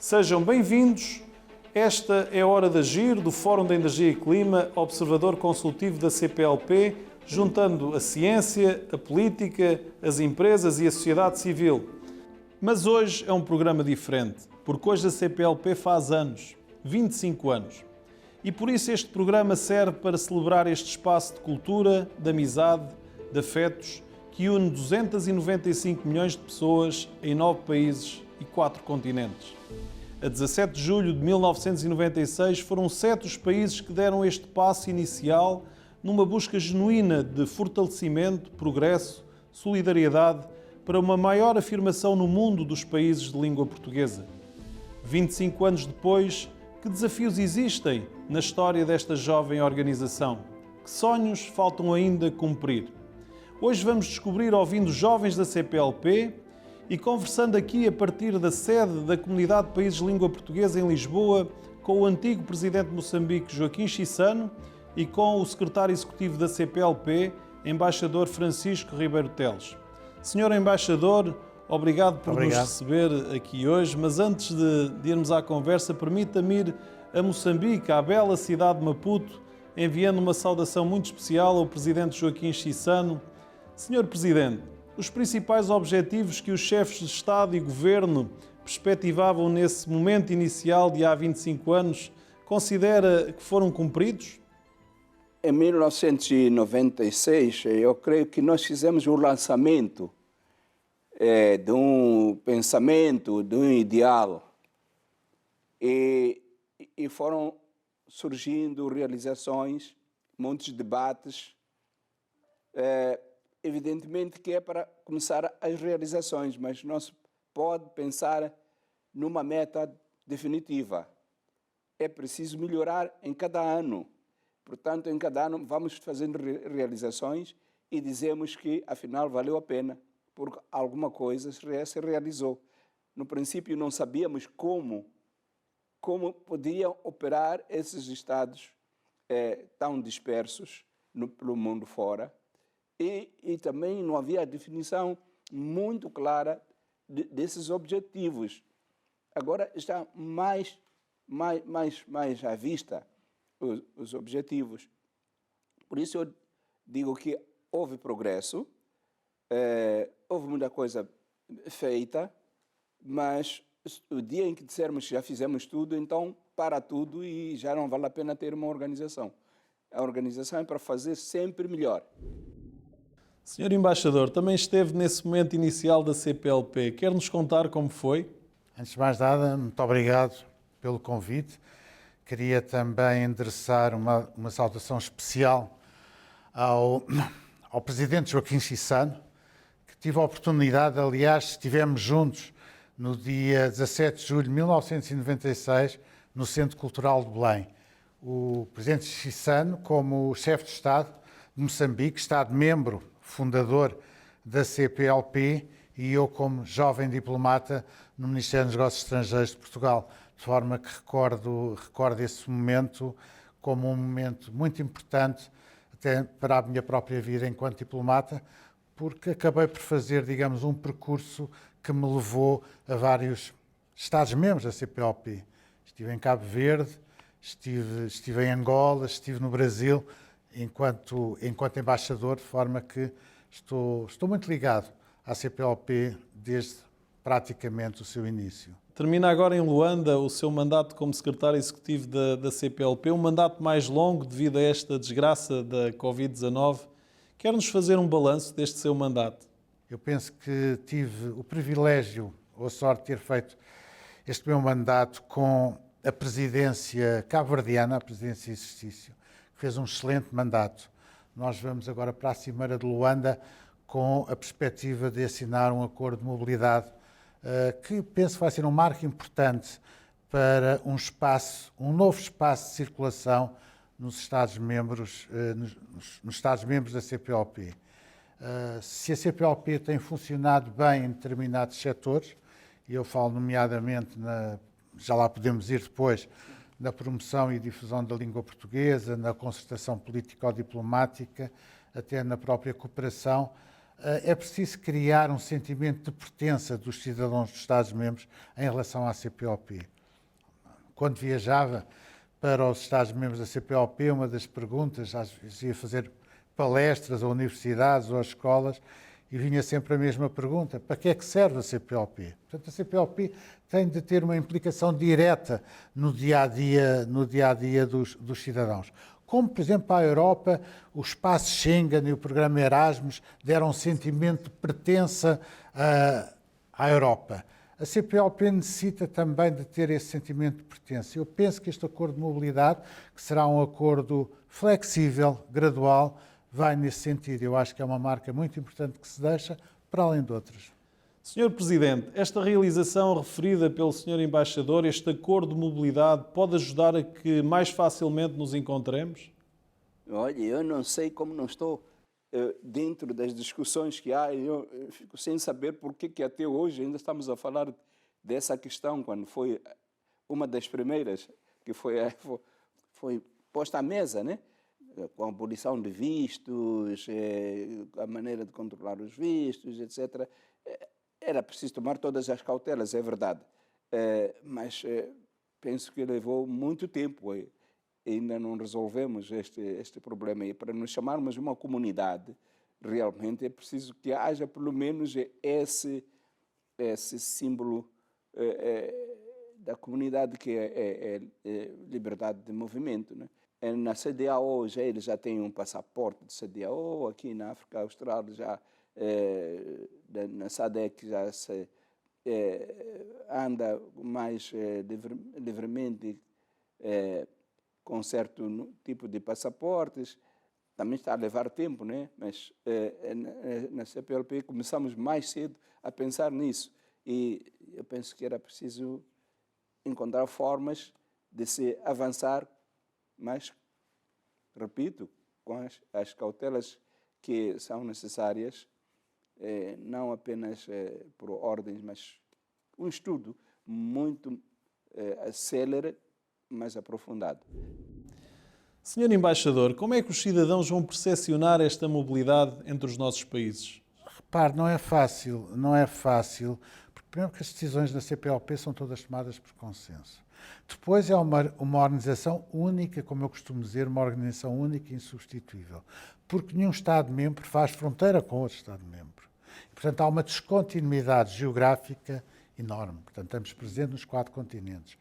Sejam bem-vindos. Esta é a Hora de Agir, do Fórum de Energia e Clima, observador consultivo da CPLP, juntando a ciência, a política, as empresas e a sociedade civil. Mas hoje é um programa diferente, porque hoje a CPLP faz anos, 25 anos. E por isso este programa serve para celebrar este espaço de cultura, de amizade, de afetos, que une 295 milhões de pessoas em 9 países e 4 continentes. A 17 de julho de 1996 foram 7 os países que deram este passo inicial numa busca genuína de fortalecimento, progresso, solidariedade para uma maior afirmação no mundo dos países de língua portuguesa. 25 anos depois, que desafios existem na história desta jovem organização? Que sonhos faltam ainda cumprir? Hoje vamos descobrir ouvindo jovens da CPLP e conversando aqui a partir da sede da Comunidade de Países de Língua Portuguesa em Lisboa com o antigo presidente de Moçambique, Joaquim Chissano, e com o secretário executivo da CPLP, embaixador Francisco Ribeiro Teles. Senhor embaixador, obrigado por nos receber aqui hoje, mas antes de irmos à conversa, permita-me ir a Moçambique, à bela cidade de Maputo, enviando uma saudação muito especial ao presidente Joaquim Chissano. Senhor presidente, os principais objetivos que os chefes de Estado e Governo perspectivavam nesse momento inicial de há 25 anos, considera que foram cumpridos? Em 1996, eu creio que nós fizemos um lançamento de um pensamento, de um ideal. E foram surgindo realizações, muitos debates. Evidentemente que é para começar as realizações, mas não se pode pensar numa meta definitiva. É preciso melhorar em cada ano. Portanto, em cada ano vamos fazendo realizações e dizemos que, afinal, valeu a pena, porque alguma coisa se realizou. No princípio, não sabíamos como podiam operar esses estados tão dispersos pelo mundo fora. E também não havia a definição muito clara desses objetivos. Agora está mais à vista os objetivos. Por isso eu digo que houve progresso, houve muita coisa feita, mas o dia em que dissermos que já fizemos tudo, então para tudo e já não vale a pena ter uma organização. A organização é para fazer sempre melhor. Senhor embaixador, também esteve nesse momento inicial da CPLP. Quer nos contar como foi? Antes de mais nada, muito obrigado pelo convite. Queria também endereçar uma saudação especial ao presidente Joaquim Chissano, que tive a oportunidade, aliás, estivemos juntos no dia 17 de julho de 1996, no Centro Cultural de Belém. O presidente Chissano, como chefe de Estado de Moçambique, Estado-membro fundador da CPLP, e eu como jovem diplomata no Ministério dos Negócios Estrangeiros de Portugal, de forma que recordo esse momento como um momento muito importante até para a minha própria vida enquanto diplomata, porque acabei por fazer, digamos, um percurso que me levou a vários Estados-membros da CPLP. Estive em Cabo Verde, estive em Angola, estive no Brasil, enquanto embaixador, de forma que estou muito ligado à CPLP desde praticamente o seu início. Termina agora em Luanda o seu mandato como secretário executivo da CPLP, um mandato mais longo devido a esta desgraça da Covid-19. Quer-nos fazer um balanço deste seu mandato? Eu penso que tive o privilégio ou a sorte de ter feito este meu mandato com a presidência cabo-verdiana, a presidência em exercício, que fez um excelente mandato. Nós vamos agora para a Cimeira de Luanda com a perspectiva de assinar um acordo de mobilidade que penso que vai ser um marco importante para um novo espaço de circulação nos Estados-membros da CPLP. Se a CPLP tem funcionado bem em determinados setores, e eu falo nomeadamente, já lá podemos ir depois, na promoção e difusão da língua portuguesa, na concertação político-diplomática, até na própria cooperação, é preciso criar um sentimento de pertença dos cidadãos dos Estados-membros em relação à CPLP. quando viajava para os Estados-membros da CPLP, uma das perguntas, às vezes ia fazer palestras a universidades ou a escolas, e vinha sempre a mesma pergunta: para que é que serve a CPLP? Portanto, a CPLP tem de ter uma implicação direta no dia-a-dia dos cidadãos. Como, por exemplo, para a Europa, o espaço Schengen e o programa Erasmus deram um sentimento de pertença à Europa. A CPLP necessita também de ter esse sentimento de pertença. Eu penso que este acordo de mobilidade, que será um acordo flexível, gradual, vai nesse sentido. Eu acho que é uma marca muito importante que se deixa, para além de outras. Sr. Presidente, esta realização referida pelo Sr. Embaixador, este acordo de mobilidade, pode ajudar a que mais facilmente nos encontremos? Olha, eu não sei como não estou dentro das discussões que há, eu fico sem saber por que até hoje ainda estamos a falar dessa questão, quando foi uma das primeiras que foi posta à mesa, né? Com a abolição de vistos, a maneira de controlar os vistos, etc. Era preciso tomar todas as cautelas, é verdade, mas penso que levou muito tempo. Ainda não resolvemos este problema. E para nos chamarmos uma comunidade, realmente é preciso que haja pelo menos esse símbolo da comunidade, que é liberdade de movimento, né? Na CEDEAO eles já têm um passaporte de CEDEAO, aqui na África Austral já, na SADC já se anda mais livremente com certo tipo de passaportes. Também está a levar tempo, né? Mas na CPLP começamos mais cedo a pensar nisso. E eu penso que era preciso encontrar formas de se avançar, mas, repito, com as cautelas que são necessárias, não apenas por ordens, mas um estudo muito célere, mais aprofundado. Senhor Embaixador, como é que os cidadãos vão percepcionar esta mobilidade entre os nossos países? Repare, não é fácil, porque primeiro que as decisões da CPLP são todas tomadas por consenso. Depois é uma organização única, como eu costumo dizer, uma organização única e insubstituível, porque nenhum Estado-membro faz fronteira com outro Estado-membro. Portanto, há uma descontinuidade geográfica enorme. Portanto, estamos presentes nos 4 continentes,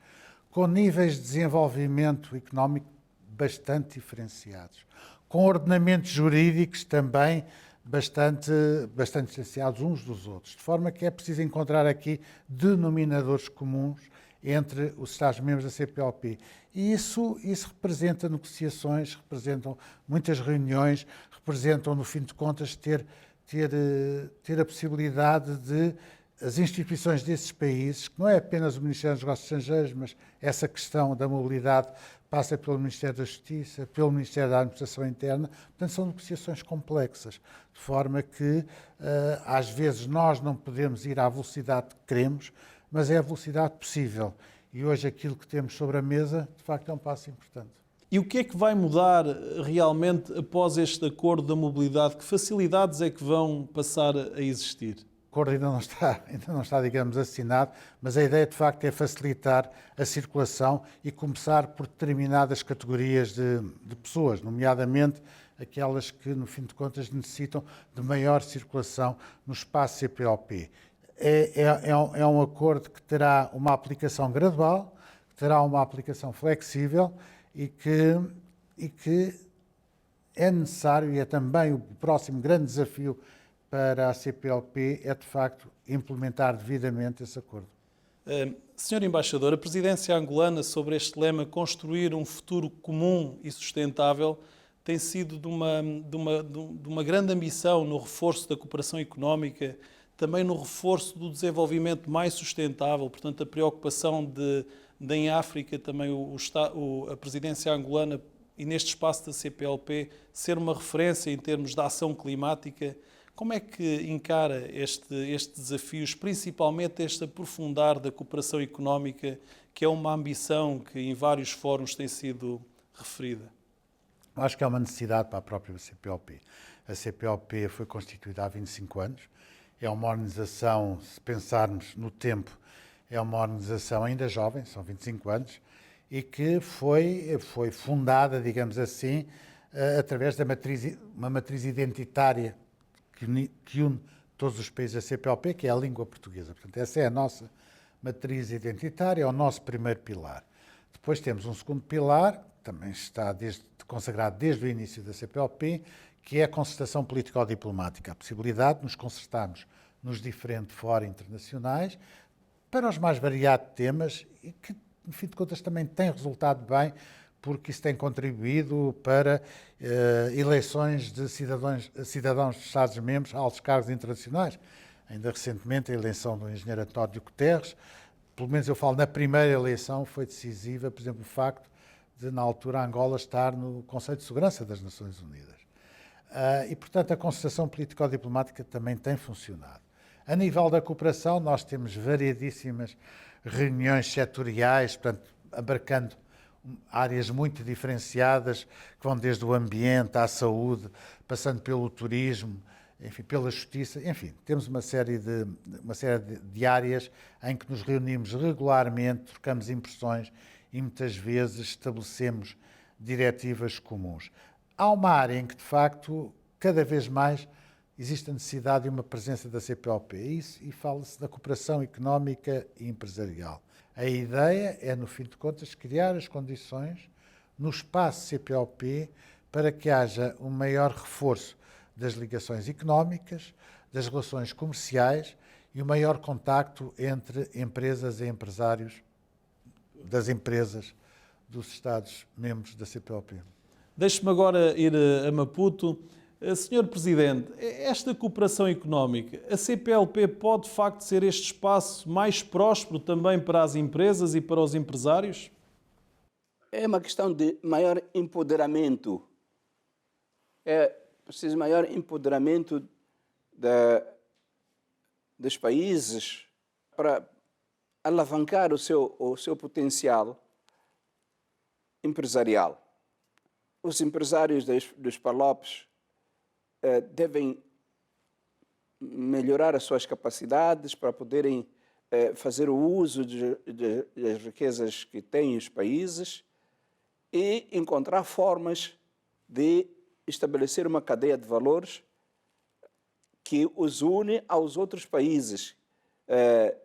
com níveis de desenvolvimento económico bastante diferenciados, com ordenamentos jurídicos também bastante distanciados uns dos outros, de forma que é preciso encontrar aqui denominadores comuns entre os Estados-membros da CPLP. E isso representa negociações, representam muitas reuniões, representam, no fim de contas, ter a possibilidade de as instituições desses países, que não é apenas o Ministério dos Negócios Estrangeiros, mas essa questão da mobilidade passa pelo Ministério da Justiça, pelo Ministério da Administração Interna, portanto são negociações complexas, de forma que às vezes nós não podemos ir à velocidade que queremos, mas é a velocidade possível. E hoje aquilo que temos sobre a mesa, de facto, é um passo importante. E o que é que vai mudar realmente após este acordo da mobilidade? Que facilidades é que vão passar a existir? O acordo ainda não está, digamos, assinado, mas a ideia, de facto, é facilitar a circulação e começar por determinadas categorias de pessoas, nomeadamente aquelas que, no fim de contas, necessitam de maior circulação no espaço CPLP. É um acordo que terá uma aplicação gradual, que terá uma aplicação flexível e que é necessário, e é também o próximo grande desafio para a CPLP, é de facto implementar devidamente esse acordo. Senhor Embaixador, a presidência angolana, sobre este lema construir um futuro comum e sustentável, tem sido de uma grande ambição no reforço da cooperação económica, também no reforço do desenvolvimento mais sustentável, portanto a preocupação de em África também a presidência angolana e neste espaço da CPLP ser uma referência em termos de ação climática. Como é que encara estes desafios, principalmente este aprofundar da cooperação económica, que é uma ambição que em vários fóruns tem sido referida? Acho que é uma necessidade para a própria CPLP. A CPLP foi constituída há 25 anos, é uma organização, se pensarmos no tempo, é uma organização ainda jovem, são 25 anos, e que foi fundada, digamos assim, através de uma matriz identitária que une todos os países da CPLP, que é a língua portuguesa. Portanto, essa é a nossa matriz identitária, é o nosso primeiro pilar. Depois temos um segundo pilar, também está consagrado desde o início da CPLP, que é a concertação político-diplomática, a possibilidade de nos concertarmos nos diferentes fóruns internacionais para os mais variados temas e que, no fim de contas, também tem resultado bem, porque isso tem contribuído para eleições de cidadãos dos Estados-membros a altos cargos internacionais. Ainda recentemente, a eleição do engenheiro António Guterres, pelo menos eu falo na primeira eleição, foi decisiva, por exemplo, o facto de, na altura, Angola estar no Conselho de Segurança das Nações Unidas. E, portanto, a concertação político-diplomática também tem funcionado. A nível da cooperação, nós temos variedíssimas reuniões setoriais, portanto, abarcando áreas muito diferenciadas, que vão desde o ambiente à saúde, passando pelo turismo, enfim, pela justiça, enfim, temos uma série de áreas em que nos reunimos regularmente, trocamos impressões e muitas vezes estabelecemos diretivas comuns. Há uma área em que, de facto, cada vez mais existe a necessidade de uma presença da CPLP e fala-se da cooperação económica e empresarial. A ideia é, no fim de contas, criar as condições no espaço CPLP para que haja um maior reforço das ligações económicas, das relações comerciais e o maior contacto entre empresas e empresários das empresas dos Estados-membros da CPLP. Deixe-me agora ir a Maputo. Senhor Presidente, esta cooperação económica, a CPLP pode de facto ser este espaço mais próspero também para as empresas e para os empresários? É uma questão de maior empoderamento. É preciso maior empoderamento dos países para alavancar o seu potencial empresarial. Os empresários dos PALOPs devem melhorar as suas capacidades para poderem fazer o uso das riquezas que têm os países e encontrar formas de estabelecer uma cadeia de valores que os une aos outros países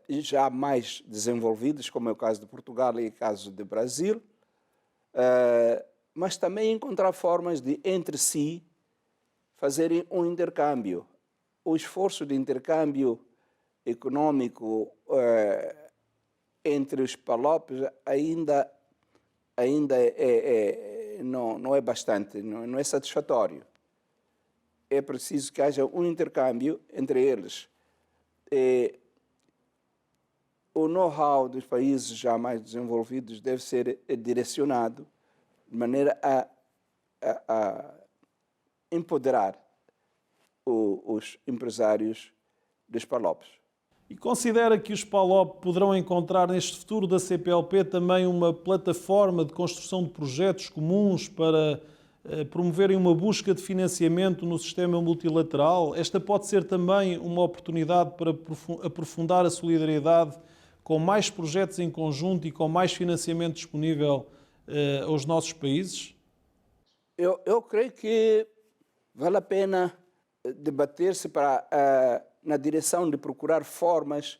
já mais desenvolvidos, como é o caso de Portugal e o caso do Brasil, mas também encontrar formas de, entre si, fazerem um intercâmbio. O esforço de intercâmbio econômico entre os PALOPs ainda não é bastante, não é satisfatório. É preciso que haja um intercâmbio entre eles. O know-how dos países já mais desenvolvidos deve ser direcionado de maneira a empoderar os empresários dos PALOPs. E considera que os PALOP poderão encontrar neste futuro da CPLP também uma plataforma de construção de projetos comuns para promoverem uma busca de financiamento no sistema multilateral? Esta pode ser também uma oportunidade para aprofundar a solidariedade com mais projetos em conjunto e com mais financiamento disponível aos nossos países? Eu creio que vale a pena debater-se na direção de procurar formas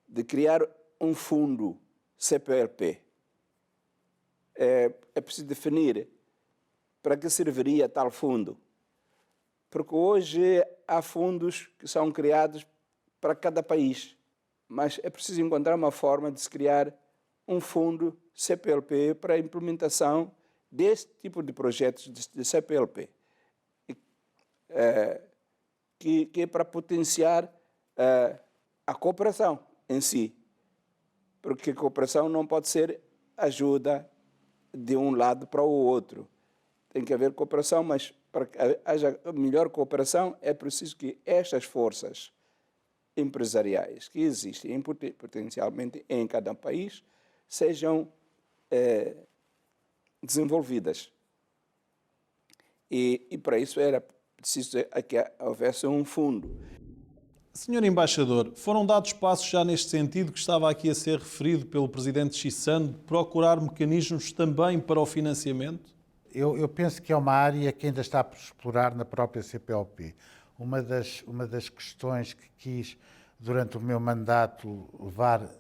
de criar um fundo CPLP. É preciso definir para que serviria tal fundo. Porque hoje há fundos que são criados para cada país, mas é preciso encontrar uma forma de se criar um fundo CPLP para a implementação deste tipo de projetos de CPLP, que é para potenciar a cooperação em si, porque a cooperação não pode ser ajuda de um lado para o outro. Tem que haver cooperação, mas para que haja melhor cooperação é preciso que estas forças empresariais que existem potencialmente em cada país sejam desenvolvidas. E para isso era preciso que houvesse um fundo. Senhor Embaixador, foram dados passos já neste sentido que estava aqui a ser referido pelo Presidente Chissano, de procurar mecanismos também para o financiamento? Eu penso que é uma área que ainda está por explorar na própria CPLP. Uma das questões que quis, durante o meu mandato, levar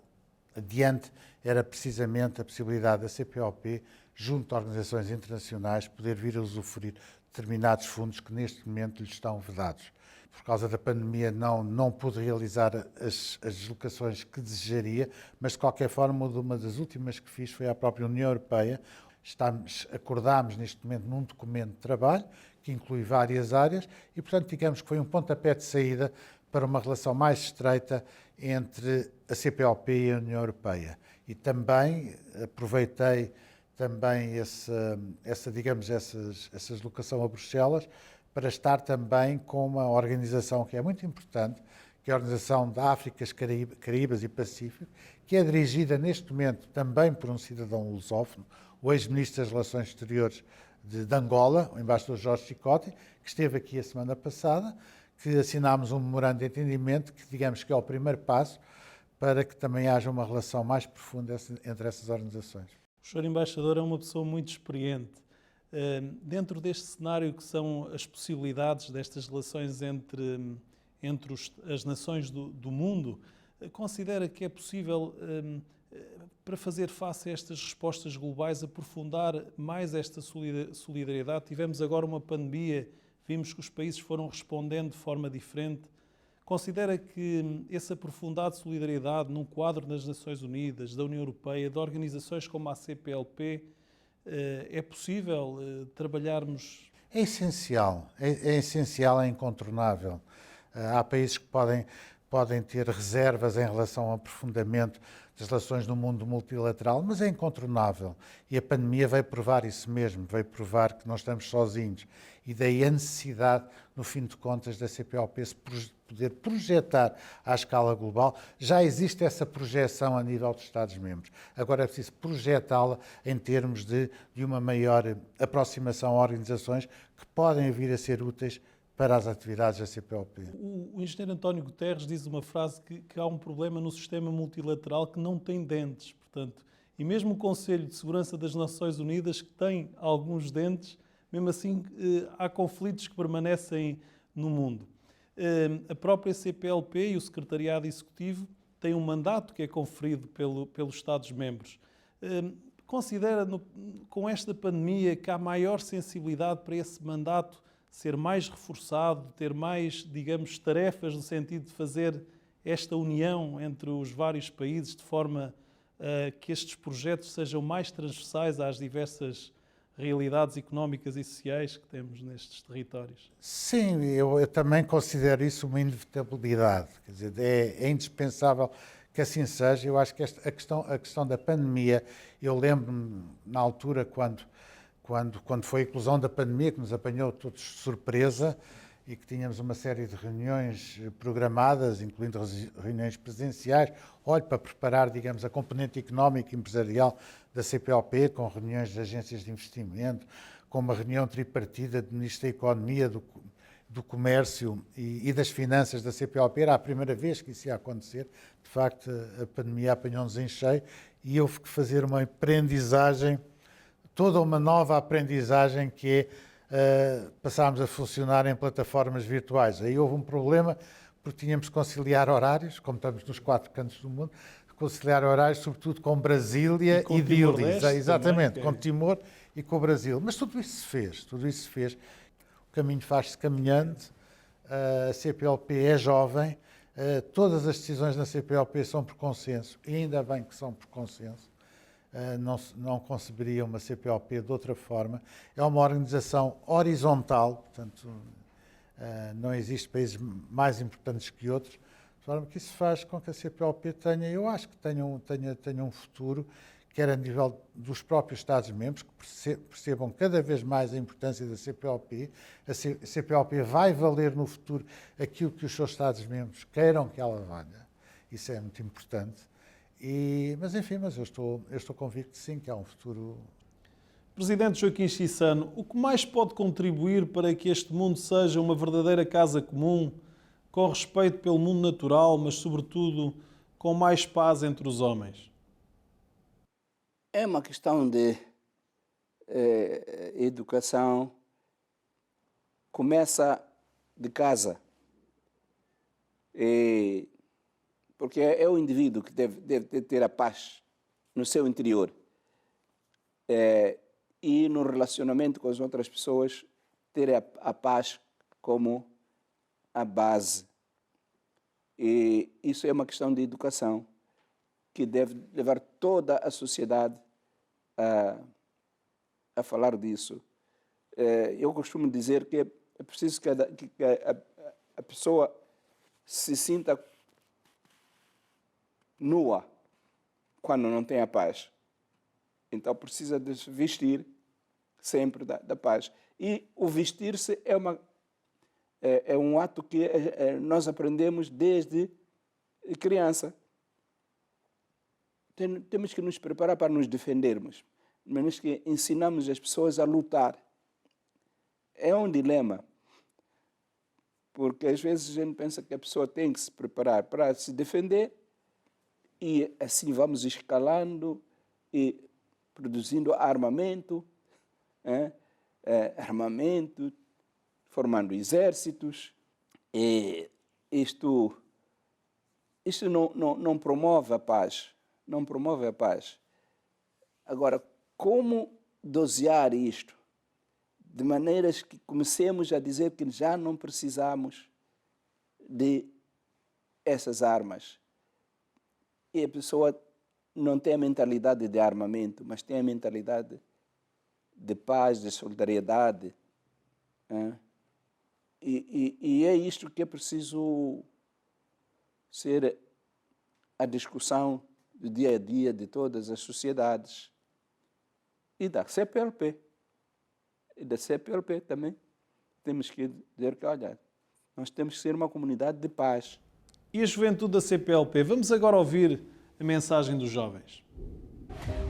adiante era precisamente a possibilidade da CPLP, junto a organizações internacionais, poder vir a usufruir determinados fundos que neste momento lhes estão vedados. Por causa da pandemia não pude realizar as deslocações que desejaria, mas de qualquer forma uma das últimas que fiz foi à própria União Europeia. Acordámos neste momento num documento de trabalho que inclui várias áreas e, portanto, digamos que foi um pontapé de saída para uma relação mais estreita entre a CPLP e a União Europeia. E também aproveitei também essa deslocação a Bruxelas para estar também com uma organização que é muito importante, que é a Organização da África, Caraíbas e Pacífico, que é dirigida neste momento também por um cidadão lusófono, o ex-ministro das Relações Exteriores de Angola, o embaixador Jorge Chicote, que esteve aqui a semana passada, que assinámos um memorando de entendimento que, digamos que é o primeiro passo para que também haja uma relação mais profunda entre essas organizações. O Sr. Embaixador é uma pessoa muito experiente. Dentro deste cenário que são as possibilidades destas relações entre as nações do mundo, considera que é possível, para fazer face a estas respostas globais, aprofundar mais esta solidariedade? Tivemos agora uma pandemia, vimos que os países foram respondendo de forma diferente. Considera que esse aprofundado de solidariedade num quadro das Nações Unidas, da União Europeia, de organizações como a CPLP, é possível trabalharmos? É essencial, é incontornável. Há países que podem ter reservas em relação ao aprofundamento das relações no mundo multilateral, mas é incontornável. E a pandemia veio provar isso mesmo, veio provar que não estamos sozinhos. E daí a necessidade, no fim de contas, da CPLP se poder projetar à escala global. Já existe essa projeção a nível dos Estados-membros. Agora é preciso projetá-la em termos de uma maior aproximação a organizações que podem vir a ser úteis para as atividades da CPLP. O engenheiro António Guterres diz uma frase que há um problema no sistema multilateral que não tem dentes, portanto, e mesmo o Conselho de Segurança das Nações Unidas, que tem alguns dentes, mesmo assim há conflitos que permanecem no mundo. A própria CPLP e o Secretariado Executivo têm um mandato que é conferido pelos Estados-membros. Considera, com esta pandemia, que há maior sensibilidade para esse mandato ser mais reforçado, ter mais, digamos, tarefas no sentido de fazer esta união entre os vários países, de forma que estes projetos sejam mais transversais às diversas realidades económicas e sociais que temos nestes territórios? Sim, eu também considero isso uma inevitabilidade. Quer dizer, é indispensável que assim seja. Eu acho que a questão da pandemia, eu lembro-me na altura quando foi a eclosão da pandemia, que nos apanhou todos de surpresa e que tínhamos uma série de reuniões programadas, incluindo reuniões presenciais, para preparar, digamos, a componente económica e empresarial da CPLP, com reuniões de agências de investimento, com uma reunião tripartida de Ministro da Economia, do Comércio e das Finanças da CPLP. Era a primeira vez que isso ia acontecer. De facto, a pandemia apanhou-nos em cheio e houve que fazer uma aprendizagem, toda uma nova aprendizagem, que é passarmos a funcionar em plataformas virtuais. Aí houve um problema, porque tínhamos que conciliar horários, como estamos nos 4 cantos do mundo, conciliar horários, sobretudo com Brasília e Dili. Exatamente, também, com Timor e com o Brasil. Mas tudo isso se fez. O caminho faz-se caminhando, a CPLP é jovem, todas as decisões na CPLP são por consenso, e ainda bem que são por consenso. Não conceberia uma CPLP de outra forma. É uma organização horizontal, portanto, não existe países mais importantes que outros, de forma que isso faz com que a CPLP tenha um futuro, quer a nível dos próprios Estados-membros, que percebam cada vez mais a importância da CPLP. A CPLP vai valer no futuro aquilo que os seus Estados-membros queiram que ela valha. Isso é muito importante. Mas eu estou convicto, sim, que há um futuro. Presidente Joaquim Chissano, o que mais pode contribuir para que este mundo seja uma verdadeira casa comum, com respeito pelo mundo natural, mas sobretudo com mais paz entre os homens? É uma questão de educação. Começa de casa. Porque é o indivíduo que deve ter a paz no seu interior. E no relacionamento com as outras pessoas, ter a paz como a base. E isso é uma questão de educação que deve levar toda a sociedade a falar disso. Eu costumo dizer que é preciso que a pessoa se sinta nua quando não tem a paz. Então precisa de se vestir sempre da paz. E o vestir-se é um ato que nós aprendemos desde criança. Temos que nos preparar para nos defendermos, mas que ensinamos as pessoas a lutar. É um dilema, porque às vezes a gente pensa que a pessoa tem que se preparar para se defender e assim vamos escalando e produzindo armamento, formando exércitos. E isto não promove a paz. Não promove a paz. Agora, como dosear isto? De maneiras que comecemos a dizer que já não precisamos de essas armas. E a pessoa não tem a mentalidade de armamento, mas tem a mentalidade de paz, de solidariedade. E é isto que é preciso ser a discussão do dia a dia de todas as sociedades. E da CPLP. E da CPLP também. Temos que dizer que, olha, nós temos que ser uma comunidade de paz. E a juventude da CPLP? Vamos agora ouvir a mensagem dos jovens.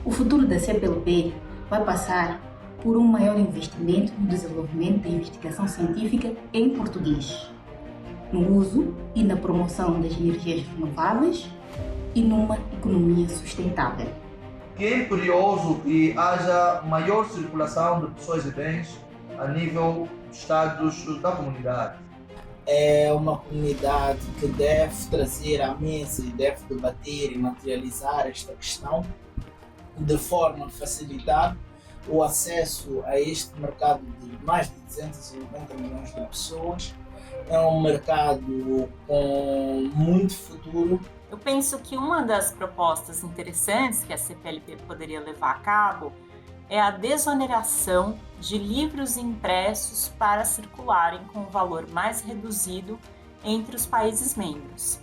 O futuro da CPLP vai passar por um maior investimento no desenvolvimento da investigação científica em português, no uso e na promoção das energias renováveis e numa economia sustentável. Que é imperioso que haja maior circulação de pessoas e bens a nível dos estados da comunidade. É uma comunidade que deve trazer à mesa e deve debater e materializar esta questão de forma a facilitar o acesso a este mercado de mais de 290 milhões de pessoas. É um mercado com muito futuro. Eu penso que uma das propostas interessantes que a CPLP poderia levar a cabo é a desoneração de livros impressos para circularem com um valor mais reduzido entre os países membros.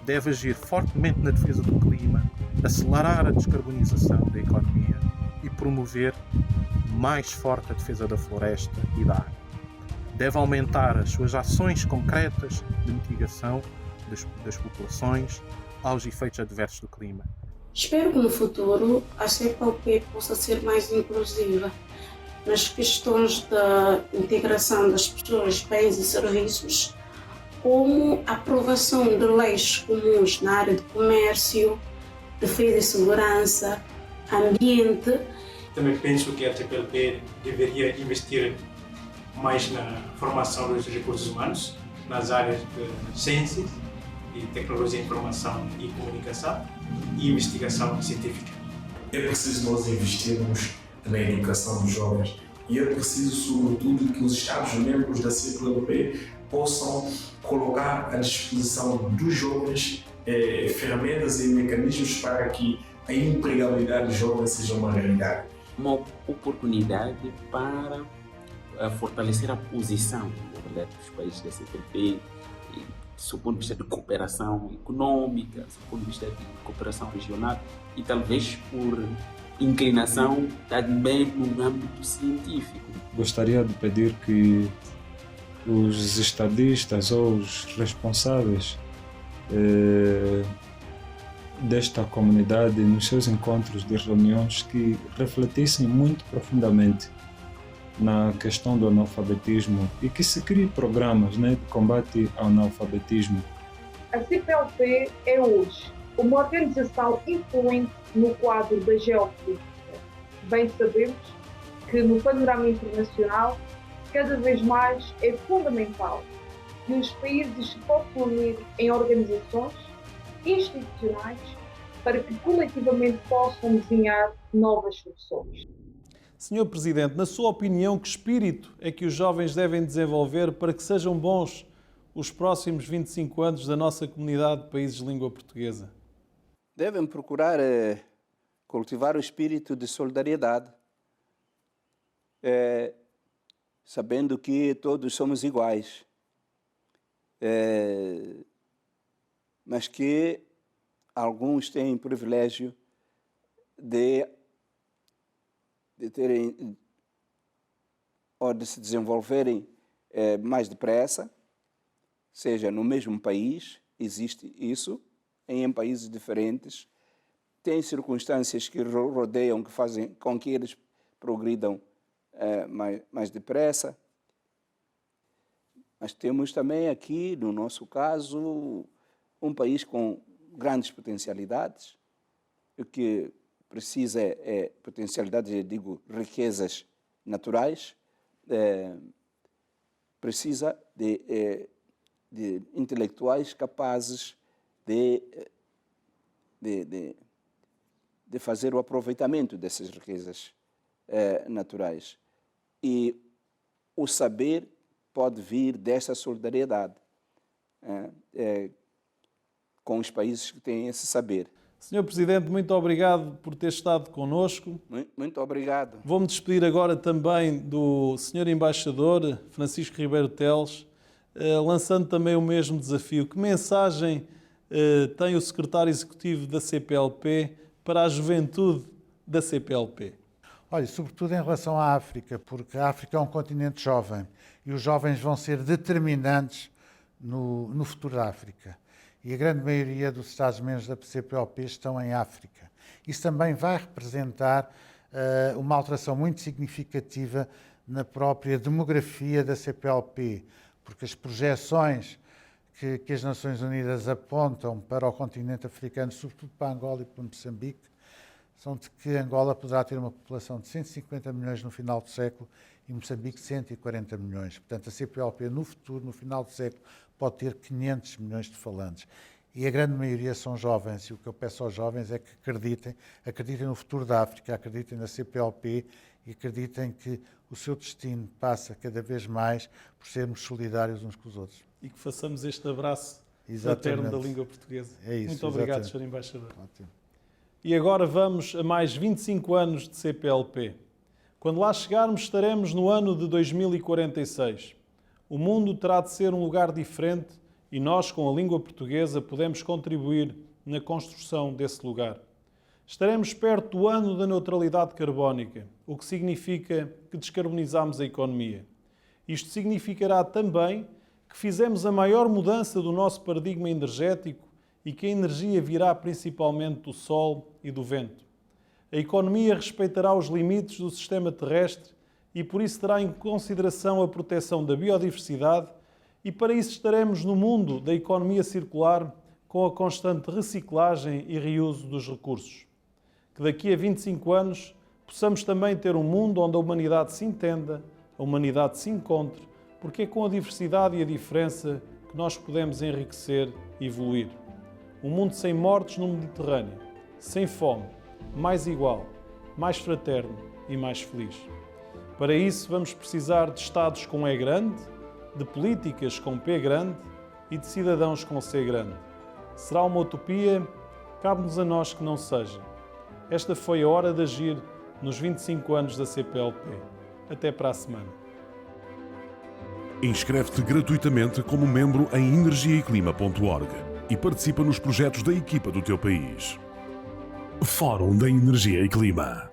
Deve agir fortemente na defesa do clima, acelerar a descarbonização da economia e promover mais forte a defesa da floresta e da água. Deve aumentar as suas ações concretas de mitigação das populações aos efeitos adversos do clima. Espero que no futuro a CPLP possa ser mais inclusiva nas questões da integração das pessoas, bens e serviços, como a aprovação de leis comuns na área de comércio, defesa e segurança, ambiente. Também penso que a CPLP deveria investir mais na formação dos recursos humanos, nas áreas de ciências e tecnologia, informação e comunicação e investigação científica. É preciso nós investirmos na educação dos jovens e é preciso, sobretudo, que os Estados-membros da CPLP possam colocar à disposição dos jovens ferramentas e mecanismos para que a empregabilidade dos jovens seja uma realidade. Uma oportunidade para fortalecer a posição, na verdade, dos países da CPLP, do ponto de vista de cooperação econômica, do ponto de vista de cooperação regional e talvez por inclinação também no âmbito científico. Gostaria de pedir que os estadistas ou os responsáveis desta comunidade, nos seus encontros de reuniões, que refletissem muito profundamente na questão do analfabetismo e que se crie programas, né, de combate ao analfabetismo. A CPLP é hoje uma organização influente no quadro da geopolítica. Bem sabemos que no panorama internacional cada vez mais é fundamental que os países se possam unir em organizações institucionais para que coletivamente possam desenhar novas soluções. Senhor Presidente, na sua opinião, que espírito é que os jovens devem desenvolver para que sejam bons os próximos 25 anos da nossa comunidade de países de língua portuguesa? Devem procurar cultivar o espírito de solidariedade, sabendo que todos somos iguais, mas que alguns têm privilégio de terem ou de se desenvolverem mais depressa, seja no mesmo país, existe isso, em países diferentes, tem circunstâncias que rodeiam, que fazem com que eles progridam mais depressa. Mas temos também aqui, no nosso caso, um país com grandes potencialidades. O que precisa potencialidades, eu digo, riquezas naturais, precisa de intelectuais capazes de fazer o aproveitamento dessas riquezas naturais. E o saber pode vir dessa solidariedade com os países que têm esse saber. Senhor Presidente, muito obrigado por ter estado connosco. Muito obrigado. Vou-me despedir agora também do Sr. Embaixador Francisco Ribeiro Teles, lançando também o mesmo desafio. Que mensagem tem o Secretário Executivo da CPLP para a juventude da CPLP? Olha, sobretudo em relação à África, porque a África é um continente jovem e os jovens vão ser determinantes no futuro da África. E a grande maioria dos Estados-membros da CPLP estão em África. Isso também vai representar uma alteração muito significativa na própria demografia da CPLP, porque as projeções que as Nações Unidas apontam para o continente africano, sobretudo para Angola e para Moçambique, são de que Angola poderá ter uma população de 150 milhões no final do século e Moçambique 140 milhões. Portanto, a CPLP no futuro, no final do século, pode ter 500 milhões de falantes. E a grande maioria são jovens, e o que eu peço aos jovens é que acreditem no futuro da África, acreditem na CPLP e acreditem que o seu destino passa cada vez mais por sermos solidários uns com os outros. E que façamos este abraço fraterno da língua portuguesa. É isso. Muito obrigado, Sr. Embaixador. Ótimo. E agora vamos a mais 25 anos de CPLP. Quando lá chegarmos, estaremos no ano de 2046. O mundo terá de ser um lugar diferente e nós, com a língua portuguesa, podemos contribuir na construção desse lugar. Estaremos perto do ano da neutralidade carbónica, o que significa que descarbonizamos a economia. Isto significará também que fizemos a maior mudança do nosso paradigma energético e que a energia virá principalmente do sol e do vento. A economia respeitará os limites do sistema terrestre e por isso terá em consideração a proteção da biodiversidade e para isso estaremos no mundo da economia circular com a constante reciclagem e reuso dos recursos. Que daqui a 25 anos possamos também ter um mundo onde a humanidade se entenda, a humanidade se encontre, porque é com a diversidade e a diferença que nós podemos enriquecer e evoluir. Um mundo sem mortes no Mediterrâneo, sem fome, mais igual, mais fraterno e mais feliz. Para isso vamos precisar de Estados com E grande, de políticas com P grande e de cidadãos com C grande. Será uma utopia? Cabe-nos a nós que não seja. Esta foi a Hora de Agir nos 25 anos da CPLP. Até para a semana. Inscreve-te gratuitamente como membro em energiaeclima.org e participa nos projetos da equipa do teu país. Fórum da Energia e Clima.